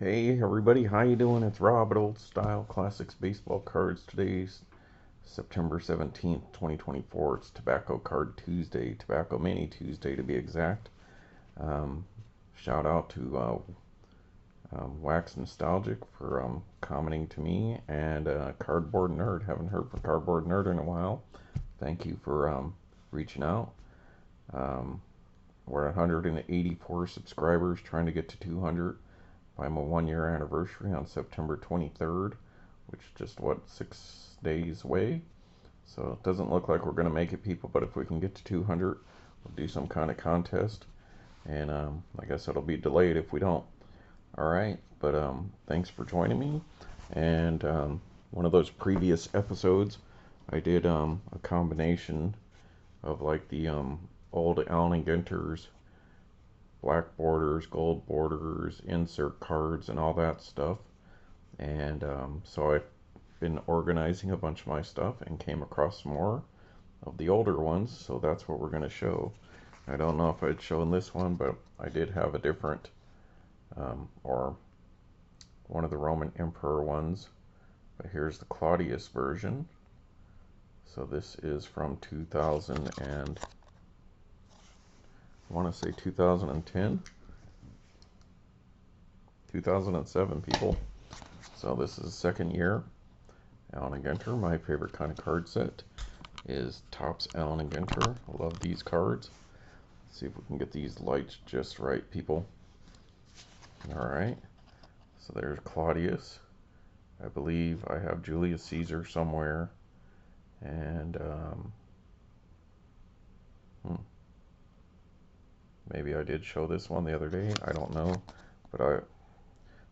Hey everybody, how you doing? It's Rob at Old Style Classics Baseball Cards. Today's September 17th, 2024. It's Tobacco Card Tuesday, Tobacco Mini Tuesday to be exact. Um, Shout out to Wax Nostalgic for commenting to me, and Cardboard Nerd. Haven't heard from Cardboard Nerd in a while. Thank you for reaching out. Um, we're at 184 subscribers, trying to get to 200 by my 1 year anniversary on September 23rd, which is just 6 days away. So it doesn't look like we're going to make it, people, but if we can get to 200, we'll do some kind of contest. And I guess it'll be delayed if we don't. All right, but thanks for joining me. And one of those previous episodes, I did a combination of like the old Allen & Ginter's black borders, gold borders, insert cards, and all that stuff. And so I've been organizing a bunch of my stuff and came across more of the older ones, so that's what we're going to show. I don't know if I'd shown this one, but I did have a different, or one of the Roman Emperor ones. But here's the Claudius version. So this is from 2000 and I want to say 2010. 2007, people. So this is the second year. Allen & Ginter, my favorite kind of card set is Topps Allen & Ginter. I love these cards. Let's see if we can get these lights just right, people. Alright, so there's Claudius. I believe I have Julius Caesar somewhere. And maybe I did show this one the other day. I don't know. But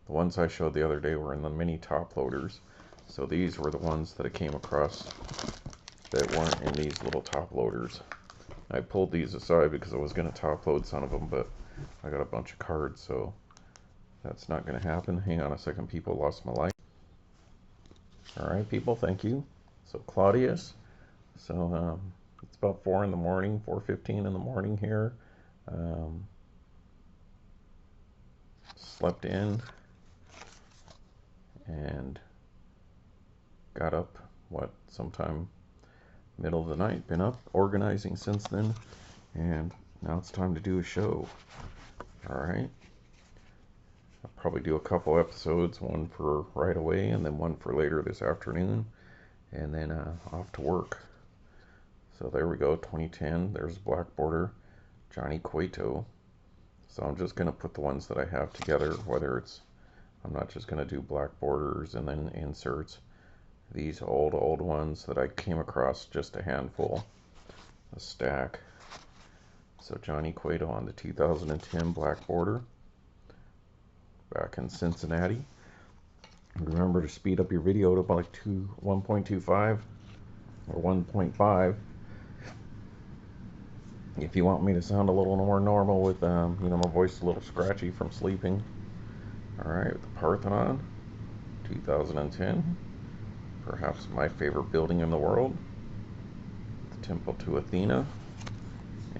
the ones I showed the other day were in the mini top loaders. So these were the ones that I came across that weren't in these little top loaders. I pulled these aside because I was going to top load some of them, but I got a bunch of cards, so that's not going to happen. Hang on a second, people. Lost my light. Alright, people, thank you. So Claudius. So it's about 4 in the morning, 4:15 in the morning here. Slept in and got up, sometime middle of the night. Been up organizing since then, and now it's time to do a show. Alright. I'll probably do a couple episodes, one for right away and then one for later this afternoon, and then off to work. So there we go, 2010. There's black border, Johnny Cueto. So I'm just going to put the ones that I have together, whether it's, I'm not just going to do black borders and then inserts. These old ones that I came across, just a handful, a stack. So Johnny Cueto on the 2010 black border, back in Cincinnati. Remember to speed up your video to about like 1.25 or 1.5 if you want me to sound a little more normal with my voice a little scratchy from sleeping. Alright, the Parthenon 2010, perhaps my favorite building in the world, the temple to Athena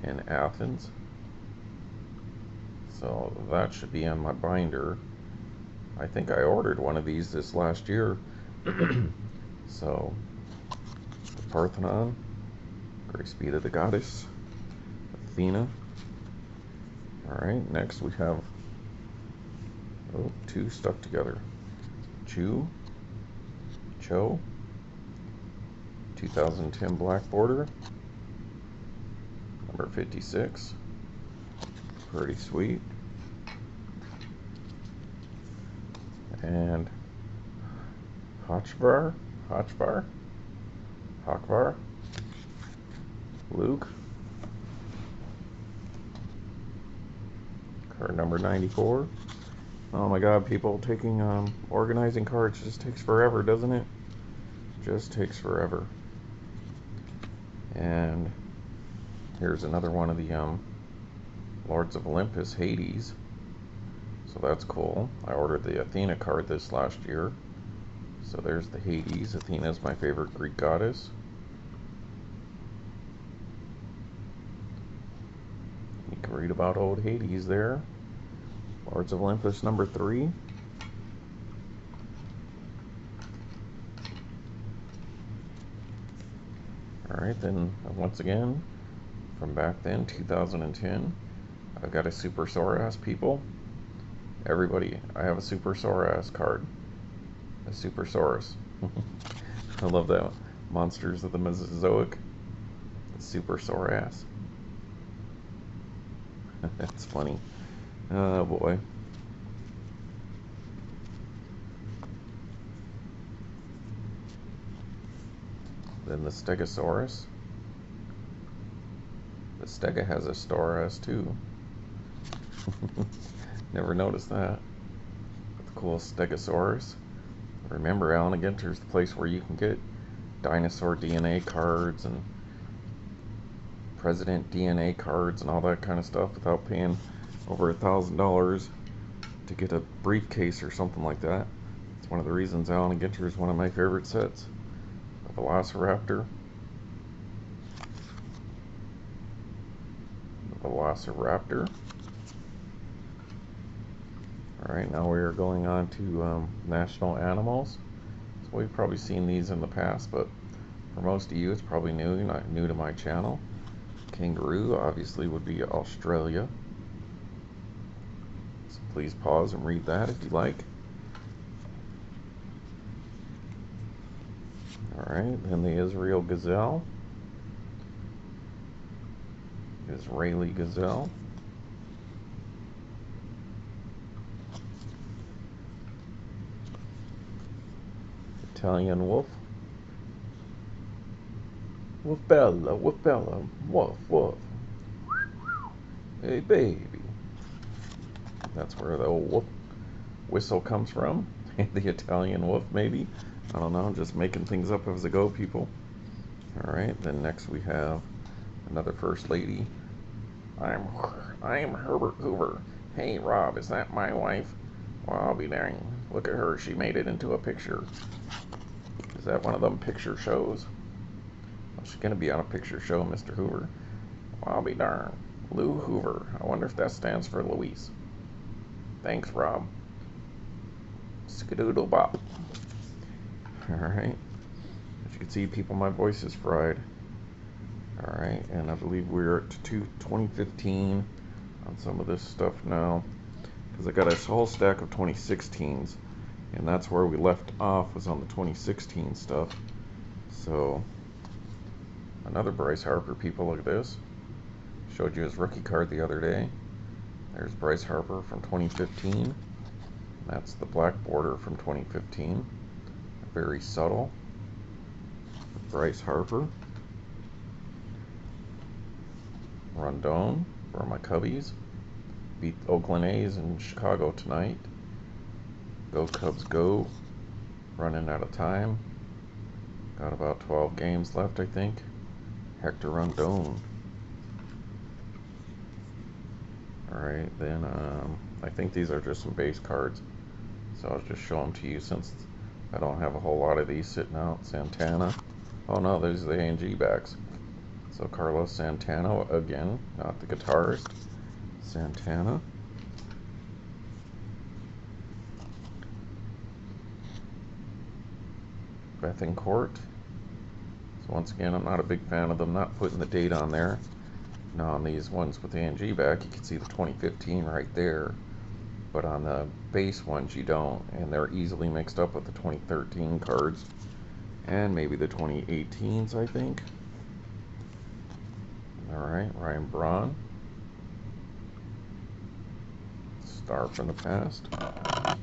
in Athens. So that should be on my binder. I think I ordered one of these this last year. So the Parthenon, Great Speed of the Goddess, Athena. Alright, next we have two stuck together. Cho, 2010 black border, number 56. Pretty sweet. And Hochvar, Luke, card number 94. Oh my god, people, taking organizing cards just takes forever, doesn't it? Just takes forever. And here's another one of the Lords of Olympus, Hades. So that's cool. I ordered the Athena card this last year. So there's the Hades. Athena is my favorite Greek goddess. You can read about old Hades there. Lords of Olympus number 3. Alright, then once again, from back then, 2010, I've got a Super Sore-Ass, people. Everybody, I have a Super Sore-Ass card. A Supersaurus. I love that. Monsters of the Mesozoic. Super Sore-Ass. That's funny. Oh boy. Then the Stegosaurus. The Stega has a Sore-Ass too. Never noticed that. The cool Stegosaurus. Remember, Alan Ginter's the place where you can get dinosaur DNA cards and president DNA cards and all that kind of stuff without paying over $1,000 to get a briefcase or something like that. It's one of the reasons Alan Ginter is one of my favorite sets. The Velociraptor. The Velociraptor. Alright, now we are going on to national animals. So we've probably seen these in the past, but for most of you it's probably new, not new to my channel. Kangaroo obviously would be Australia. So please pause and read that if you like. Alright, then the Israel Gazelle. Israeli Gazelle. Italian wolf. Wolf Bella, woof, woof. Hey baby. That's where the old wolf whistle comes from. The Italian wolf, maybe. I don't know, just making things up as I go, people. Alright, then next we have another First Lady. I'm Herbert Hoover. Hey Rob, is that my wife? Well, I'll be dang. Look at her, she made it into a picture. Is that one of them picture shows? Well, she's gonna be on a picture show, Mr. Hoover. Well, I'll be darned. Lou Hoover. I wonder if that stands for Louise. Thanks, Rob. Skadoodle bop. Alright. As you can see, people, my voice is fried. Alright, and I believe we're at 2015 on some of this stuff now. Because I got a whole stack of 2016s. And that's where we left off, was on the 2016 stuff. So, another Bryce Harper, people, look at this. Showed you his rookie card the other day. There's Bryce Harper from 2015. That's the black border from 2015. Very subtle. Bryce Harper. Rondon for my Cubbies. Beat Oakland A's in Chicago tonight. Go Cubs go. Running out of time. Got about 12 games left, I think. Hector Rondon. Alright, then I think these are just some base cards. So I'll just show them to you since I don't have a whole lot of these sitting out. Santana. Oh no, there's the A&G backs. So Carlos Santana again, not the guitarist. Santana. Bethencourt. So once again, I'm not a big fan of them not putting the date on there. Now on these ones with the A&G back, you can see the 2015 right there. But on the base ones, you don't. And they're easily mixed up with the 2013 cards. And maybe the 2018s, I think. Alright, Ryan Braun. Star from the past. Let's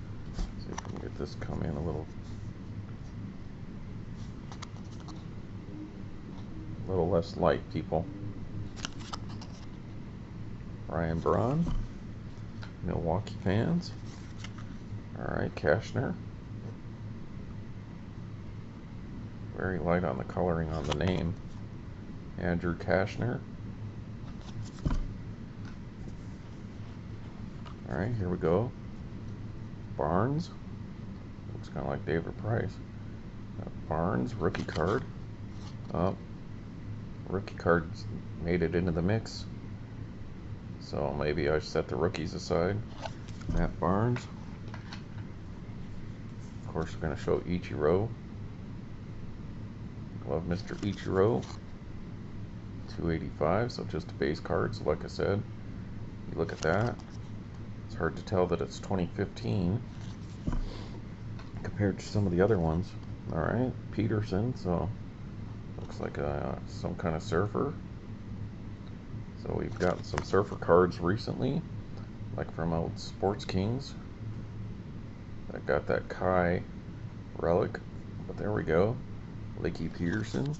see if we can get this come in a little less light, people. Ryan Braun. Milwaukee fans. Alright, Cashner. Very light on the coloring on the name. Andrew Cashner. Alright, here we go. Barnes. Looks kind of like David Price. Barnes, rookie card. Oh, rookie cards made it into the mix. So maybe I set the rookies aside. Matt Barnes. Of course, we're going to show Ichiro. Love Mr. Ichiro. 285, so just a base card. So like I said, you look at that, it's hard to tell that it's 2015 compared to some of the other ones. All right, Peterson, so looks like some kind of surfer. So we've gotten some surfer cards recently, like from old Sports Kings. I got that Kai relic, but there we go. Lakey Peterson.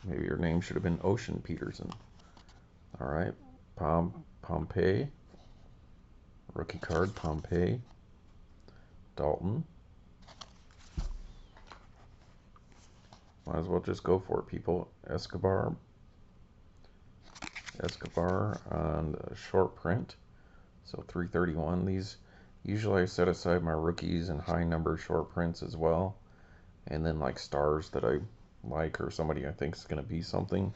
Maybe your name should have been Ocean Peterson. All right, Pompey. Rookie card, Pompey. Dalton. Might as well just go for it, people. Escobar on the short print. So 331. These usually I set aside my rookies and high number short prints as well. And then like stars that I like or somebody I think is going to be something.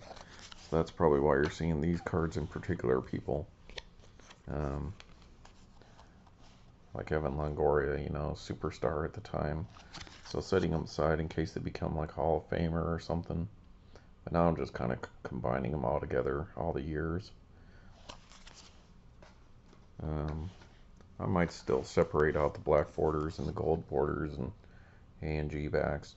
So that's probably why you're seeing these cards in particular, people. Like Evan Longoria, you know, superstar at the time. So setting them aside in case they become like Hall of Famer or something. But now I'm just kind of combining them all together, all the years. I might still separate out the black borders and the gold borders and A and G backs.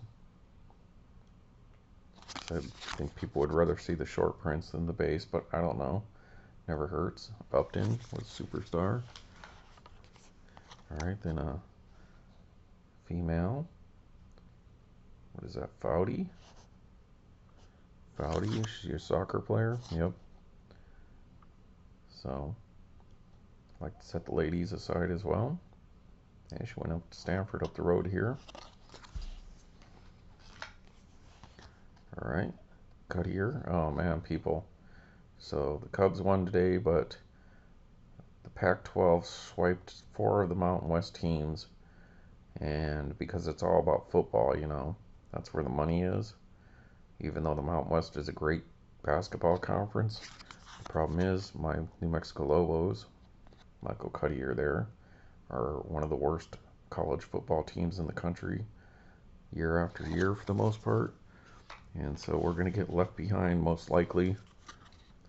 I think people would rather see the short prints than the base, but I don't know. Never hurts. Upton was superstar. Alright, then a female. What is that? Foudy? Foudy, she's a soccer player. Yep. So, I'd like to set the ladies aside as well. And she went up to Stanford up the road here. Alright. Cut here. Oh man, people. So the Cubs won today, but the Pac-12 swiped 4 of the Mountain West teams. And because it's all about football, you know, that's where the money is. Even though the Mountain West is a great basketball conference, the problem is my New Mexico Lobos, Michael Cuddier there, are one of the worst college football teams in the country year after year for the most part. And so we're going to get left behind most likely.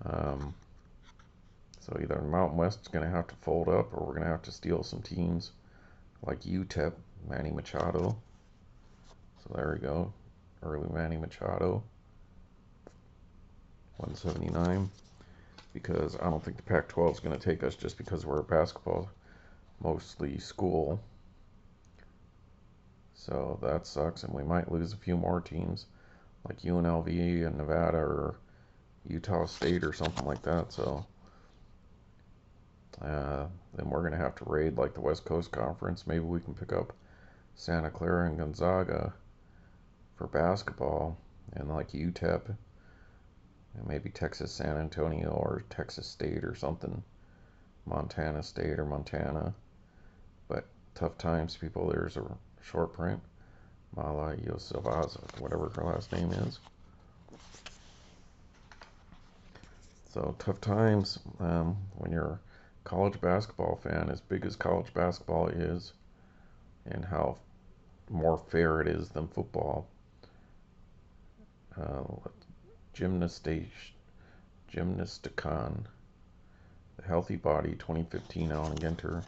So either Mountain West is going to have to fold up or we're going to have to steal some teams like UTEP, Manny Machado. So there we go. Early Manny Machado. 179. Because I don't think the Pac-12 is going to take us just because we're a basketball mostly school. So that sucks, and we might lose a few more teams like UNLV and Nevada or Utah State or something like that. So then we're going to have to raid like the West Coast Conference. Maybe we can pick up Santa Clara and Gonzaga for basketball, and like UTEP, and maybe Texas San Antonio or Texas State or something, Montana State or Montana. But tough times, people. There's a short print, Mala Yosilvaza, whatever her last name is. So tough times when you're a college basketball fan, as big as college basketball is, and how more fair it is than football. Gymnasticon, the Healthy Body 2015 Allen Ginter.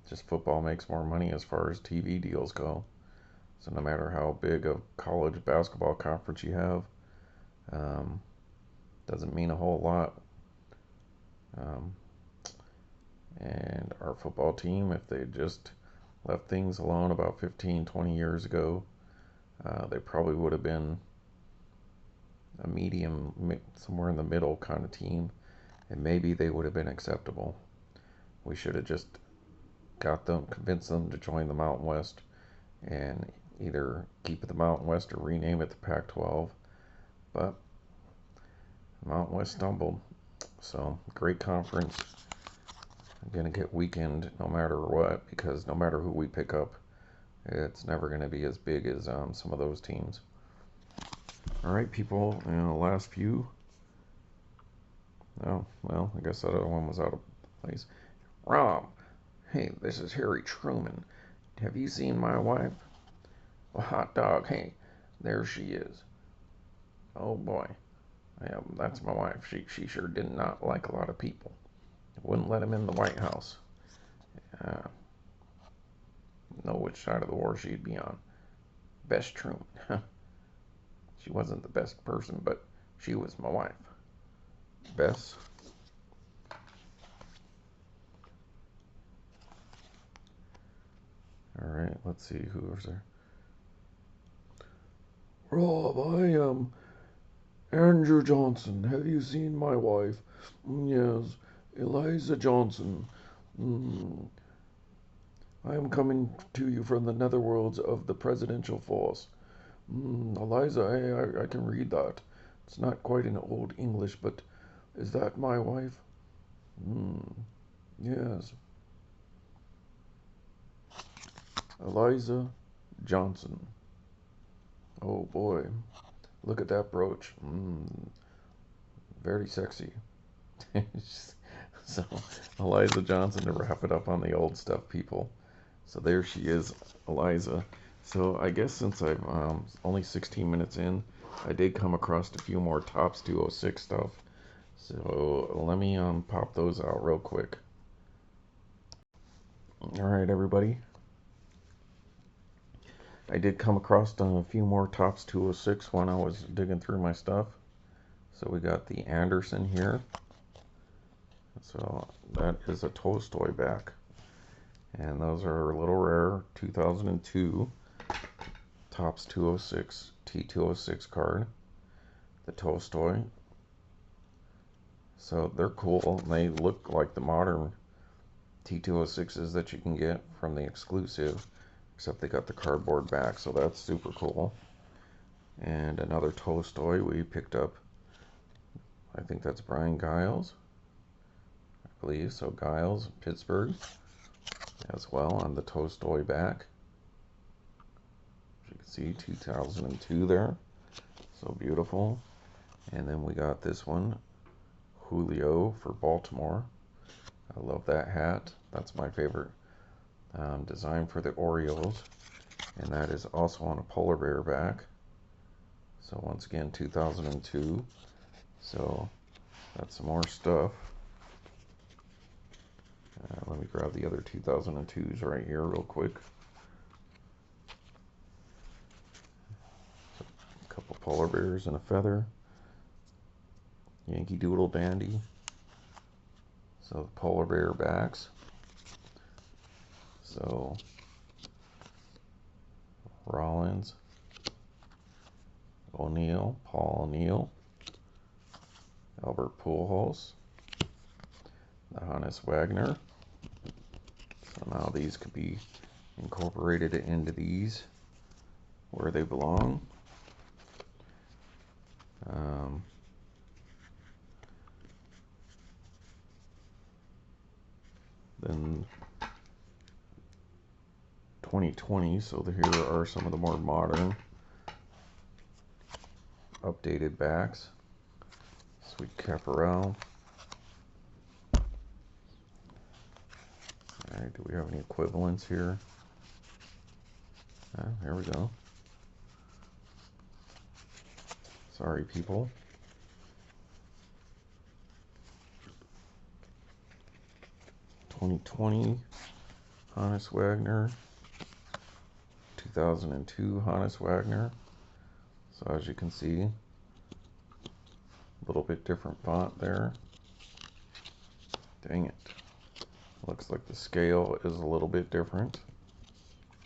Just football makes more money as far as TV deals go. So no matter how big a college basketball conference you have, doesn't mean a whole lot. And our football team, if they just left things alone about 15, 20 years ago, they probably would have been a medium, somewhere in the middle kind of team, and maybe they would have been acceptable. We should have just convinced them to join the Mountain West, and either keep it the Mountain West or rename it the Pac-12. But Mountain West stumbled. So great conference. I'm gonna get weakened no matter what, because no matter who we pick up, it's never going to be as big as some of those teams. All right, people, last few. Oh, well, I guess that other one was out of place. Rob, hey, this is Harry Truman. Have you seen my wife? Well, hot dog, hey, there she is. Oh boy. Yeah, that's my wife. She sure did not like a lot of people. Wouldn't let him in the White House. Uh, know which side of the war she'd be on. Best Truman. She wasn't the best person, but she was my wife. Bess. All right, let's see who was there. Rob, I am Andrew Johnson. Have you seen my wife? Yes, Eliza Johnson. Mm, I am coming to you from the netherworlds of the presidential force. Eliza, I can read that. It's not quite in Old English, but is that my wife? Yes. Eliza Johnson. Oh boy. Look at that brooch. Very sexy. So, Eliza Johnson to wrap it up on the old stuff, people. So there she is, Eliza. So I guess since I'm only 16 minutes in, I did come across a few more Tops 206 stuff. So let me pop those out real quick. All right, everybody. I did come across a few more Tops 206 when I was digging through my stuff. So we got the Anderson here. So that is a Tolstoi back. And those are a little rare. 2002 Tops 206 T206 card. The Tolstoi. So they're cool. They look like the modern T206s that you can get from the exclusive, except they got the cardboard back, so that's super cool. And another Tolstoi we picked up. I think that's Brian Giles, I believe. So Giles, Pittsburgh, as well on the Tolstoi back. As you can see, 2002 there. So beautiful. And then we got this one, Julio for Baltimore. I love that hat. That's my favorite design for the Orioles. And that is also on a polar bear back. So once again, 2002. So that's some more stuff. Let me grab the other 2002s right here real quick. So a couple polar bears and a feather. Yankee Doodle Dandy. So the polar bear backs. So Rollins, O'Neill, Paul O'Neill, Albert Pujols, the Honus Wagner. So now these could be incorporated into these where they belong. Then 2020, so here are some of the more modern updated backs. Sweet Caparel. Alright, do we have any equivalents here? Here we go. Sorry, people. (2020) Honus Wagner. 2002 Honus Wagner. So as you can see, a little bit different font there. Dang it. Looks like the scale is a little bit different.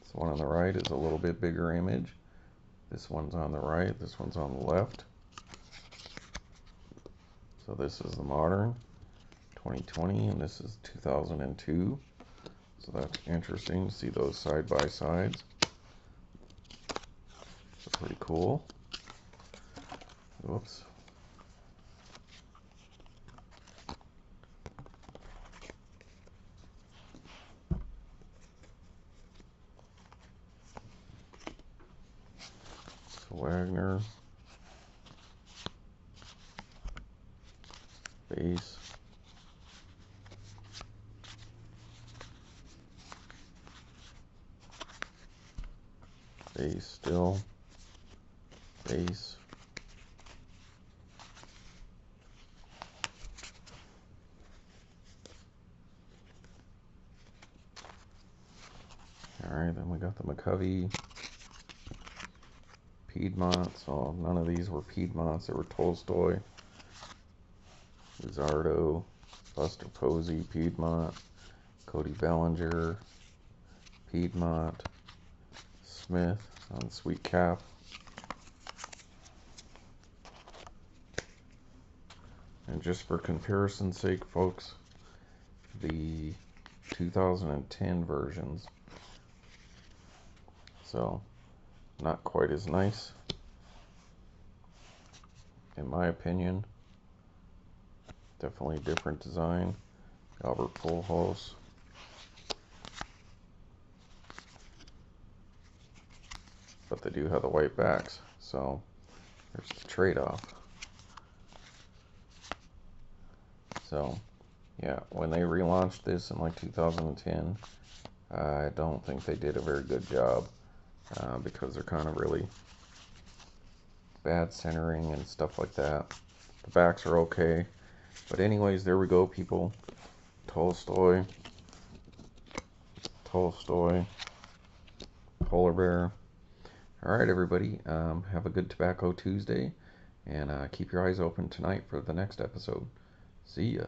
This one on the right is a little bit bigger image. This one's on the right, this one's on the left. So this is the modern 2020 and this is 2002. So that's interesting to see those side by sides. So pretty cool. Whoops. So Wagner. Base. Base still. Base. Alright, then we got the McCovey. Piedmont. So none of these were Piedmonts. They were Tolstoi. Luzardo. Buster Posey. Piedmont. Cody Bellinger. Piedmont. Smith on Sweet Cap. And just for comparison's sake, folks, the 2010 versions. So, not quite as nice, in my opinion. Definitely a different design. Albert Pujols. But they do have the white backs, so there's the trade-off. So, yeah, when they relaunched this in like 2010, I don't think they did a very good job because they're kind of really bad centering and stuff like that. The backs are okay. But anyways, there we go, people. Tolstoi, Polar Bear. Alright, everybody, have a good Tobacco Tuesday, and keep your eyes open tonight for the next episode. See ya.